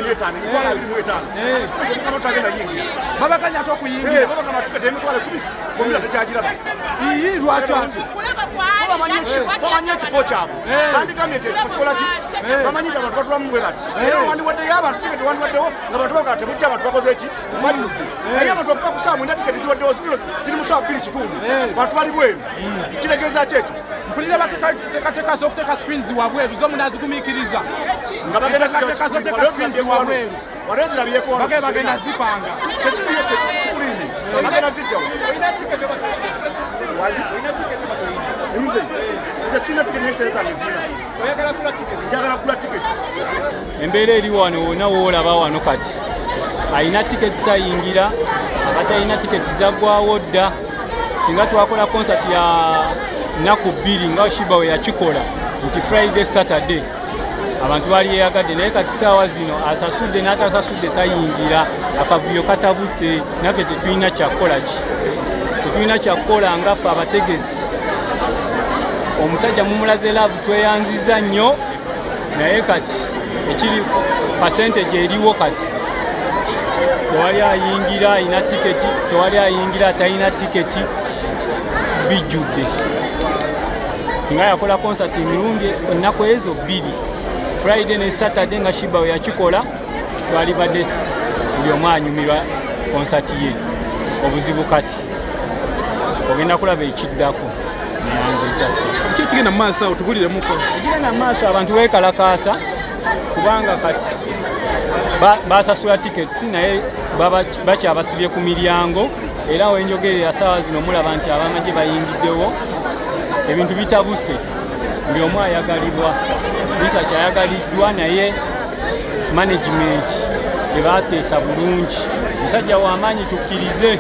25 mitwalo 25 kama tutagenda yingi baba kanya to okuyingila baba kama tukete mitwalo komira techagira iyi lwacha baba manyechi fochabo bandi kamete fokola chi bamanyita abantu batula mwe bati era wandi wadde yaba tiketi wandi waddewo nga bantu bakate mujja abantu bakoze eki badudde naye abantu okuba kusamu ina tiketi ziwaddewo ziri musawa 2 kitundu bantu bali bweru kiregeeza kyekyo mpulira bateekateeka z'okuteeka screens wabweru zo munazigumikiriza nga bagenda z'okuteeka screens wabweru walezirabyeko bagenda zipanga tekiriyo sikulini bagenda zijjawo Nze sina tiketi neseza mizina njagala kula tiketi embeera eri wano wonna woolaba wano kati alina tiketi tayingira abatalina tiketi zaggwawo dda singa twakola konsati ya nnaku 2 nga Shiba we yakikola nti Friday Saturday abantu bali yeyagadde naye kati saawa zino asasudde n'atasasudde tayingira akavuyo katabuse naffe tetulina kyakukola ki tetulina kyakukola ngaffe abategesi omusajja mumulaze laavu tweyanziza nnyo naye kati ekiri percentage eriwo kati tewali ayingira alina tiketi tewali ayingira atalina tiketi bijjudde singa yakola konsati emirundi ennaku ezo 2 Friday ne Saturday nga Shiba we yakikola twalibadde buli omu anyumirwa konsati ye obuzibu kati ogenda kulaba ekiddako neyanziza se kiki kigenda mu maaso awo tubuliremu ekigenda mu maaso abantu beekalakaasa kubanga kati basasula tiketi naye bakyabasibye ku miryango era wenjogerera saawa zino mulaba nti abamagye bayingiddewo ebintu bitabuse buli omu ayagalibwa Mesach ayagaliddwa naye management ebateesa bulungi musajja w'amaanyi tukkirize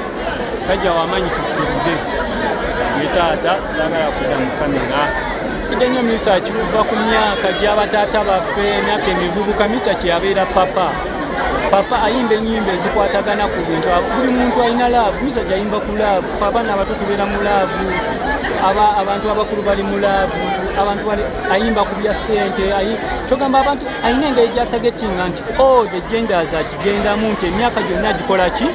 ye taata saagala kudda mu kamera idde nnyo Mesach kuva ku myaka gy'abataata baffe emyaka emivubuka Mesach yabeera papa ayimba ennyimba ezikwatagana ku bintu buli muntu alina laavu Mesach ayimba ku laavu fe abaana abato tubeera mu laavu abantu abakulu bali mu laavu abantu ayimba ku bya ssente kyogamba abantu alina engeri gyatagetinga nti the genders agigendamu nti emyaka gyonna agikola ki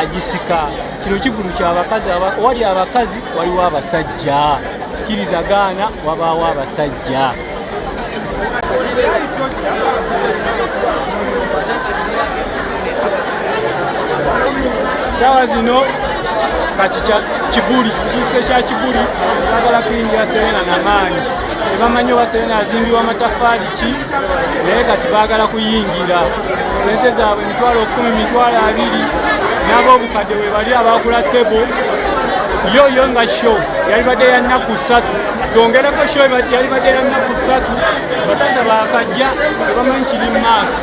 agisika kino Kivulu ky'abakazi wali abakazi waliwo abasajja kirizagaana wabaawo abasajja saawa zino kati Kibuli kituuse kya Kibuli bagala kuyingira Serena n'amaanyi tebamanyi oba Serena azimbibwa amatafaali ki naye kati baagala kuyingira sente zaabwe 10,000 20,000 n'ab'obukadde we bali abagula tebo yo nga show yalibadde ya nnaku 3 tongereko show yalibadde ya nnaku 3 batata bakajja tebamanyi kiri mu maaso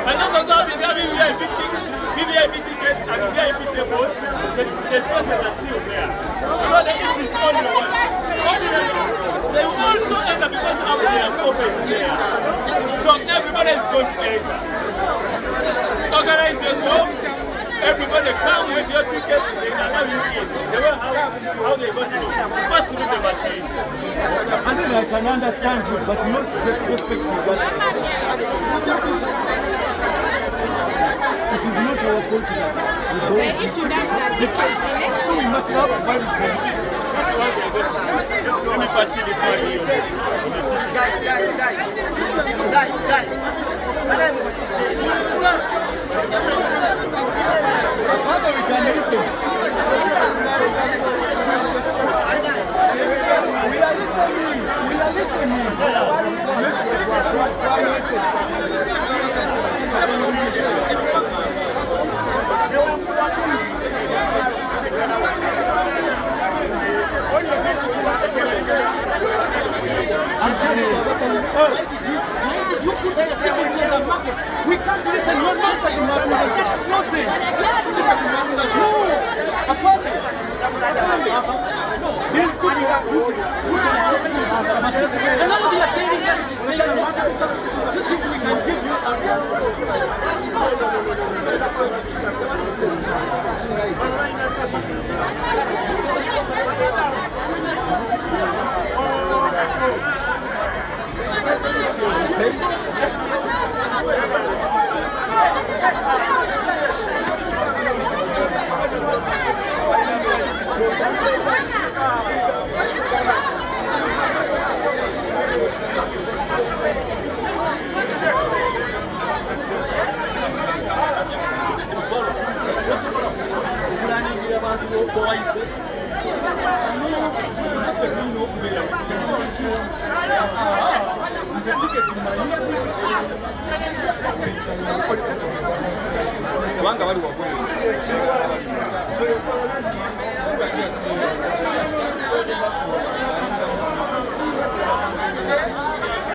And those of us VIP tickets and VIP tables, the sources are still there. So the issue is only one. They will also enter because of their open there. So everybody is going to enter. Organize yourselves. Everybody come with your ticket. They can allow you in. They will how they going to do. First with the machine. And then I can understand you, but not disrespectful. It is not our fault that we so we must have very good. Let me pass you this money. We can't listen one nonsense in our that's nonsense. No,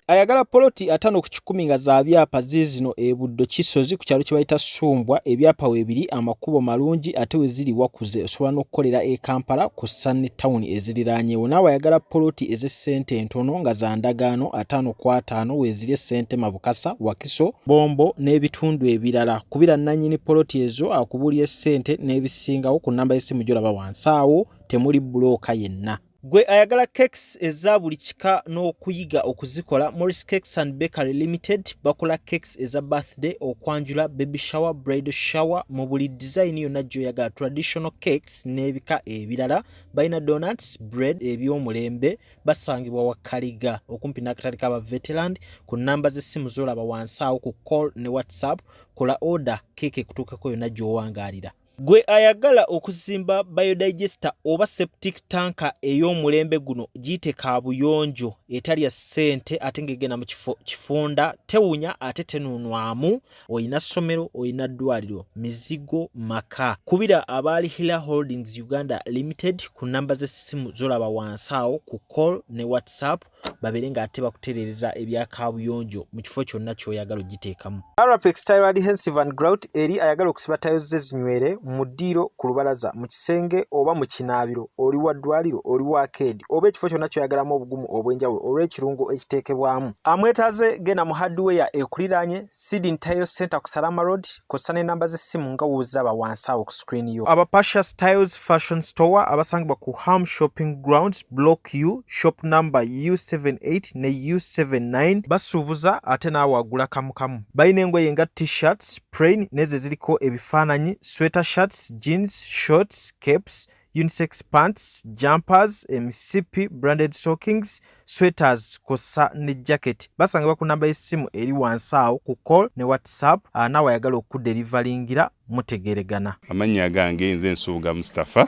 Ayagala poloti 5 ku 10 nga za byapa zizino ebuddo kisozi ku kyalo kibayita Sumbwa ebyapa webiri amakubo malungi ate weziri wakuze osobola n'okukolera e Kampala ku Sunny Town eziriraanyewo naawe ayagala poloti ez'essente entono nga za ndagaano 5 ku 5 weziri essente Mabukasa Wakiso Bombo n'ebitundu ebirala kubira nannyini poloti ezo akubulya essente n'ebisingawo ku namba y'essimu gy'olaba wansi awo temuli bulooka yenna. Gwe ayagala cakes eza buli kika n'okuyiga okuzikola Morris Cakes and Bakery Limited bakola cakes eza birthday okwanjula baby shower bridal shower mu buli design yonna gy'oyagala traditional cakes n'ebika ebirala balina donuts bread eby'omulembe basangibwa Wakaliga okumpi n'akatale k'aba veteran ku namba z'essimu z'olaba wansi awo ku call ne WhatsApp kola order keke kutuukako yonna gy'owangaalira. Gwe ayagala okuzimba biodigester oba septic tanka ey'omulembe guno giyite kaabuyonjo etali ya ssente ate ng'egenda mu kifunda tewunya ate tenunwamu oyina ssomero oyina ddwaliro mizigo maka kubira Abadigize Holdings Uganda Limited ku namba z'essimu z'olaba wansi awo ku call ne WhatsApp babere ng'ate bakutereereza ebya kaabuyonjo mu kifo kyonna ky'oyagala ogiteekamu. Arapex Tile Adhesive and Grout eri ayagala okusiba tiles z'ezinywere mu ddiro ku lubalaza mu kisenge oba mu kinaabiro oli wa ddwaliro oli wa arcade oba ekifo kyonna ky'oyagalamu obugumu obw'enjawulo olw'ekirungo ekiteekebwamu. Amwetaaze genda mu hardware ekuliraanye Seeding Tile Center ku Salama Road kosa n'ennamba z'essimu nga wooziraba wansi awo ku screen yo. Aba Pasha's Tiles Fashion Store abasangibwa ku Ham Shopping Grounds Block U shop number U78 ne U79 basuubuza ate naawe agula kamu. Balina engoye nga t-shirts, plain n'ezo eziriko ebifaananyi, sweater shirts, jeans, shorts, capes, unisex pants, jumpers, emisipi, branded stockings, sweaters kosa ne jacket. Basangibwa ku namba y'essimu eri wansi awo ku call ne WhatsApp naawe ayagala okuderivalingira mutegeregana. Amannya gange nze Nsuuga Mustafa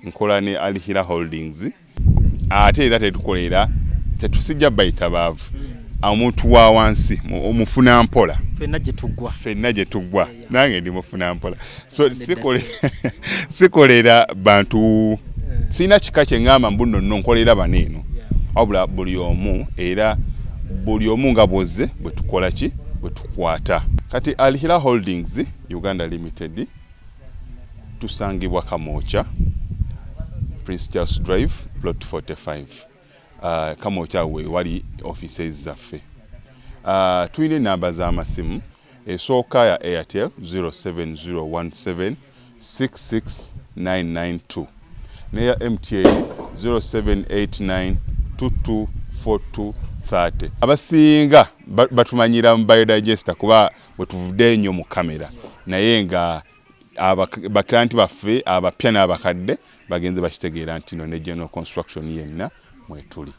nkola ne Abadigize Holdings ate era tetusijja bayita baavu omuntu wa wansi omufuna mpola fenna gye tuggwa nange ndi mufuna mpola so sikolera bantu sina kika kye ngamba mbu nno nkolera baneeno wabula buli omu nga bwozze bwe tukola ki bwe tukwata kati Abadigize Holdings Uganda Limited tusangibwa Kamoocha Prince Charles Drive plot 45 Kamoocha we wali offices zaffe. Tulina namba z'amasimu esooka ya Airtel 07017669992 neya MTN 0789224230. Abasinga batumanyira mu biodigester kuba bwe tuvudde nnyo mu kamera naye nga baklanti baffe abapya n'abakadde bagenze bakitegeera nti no ne general construction yenna mwetuli.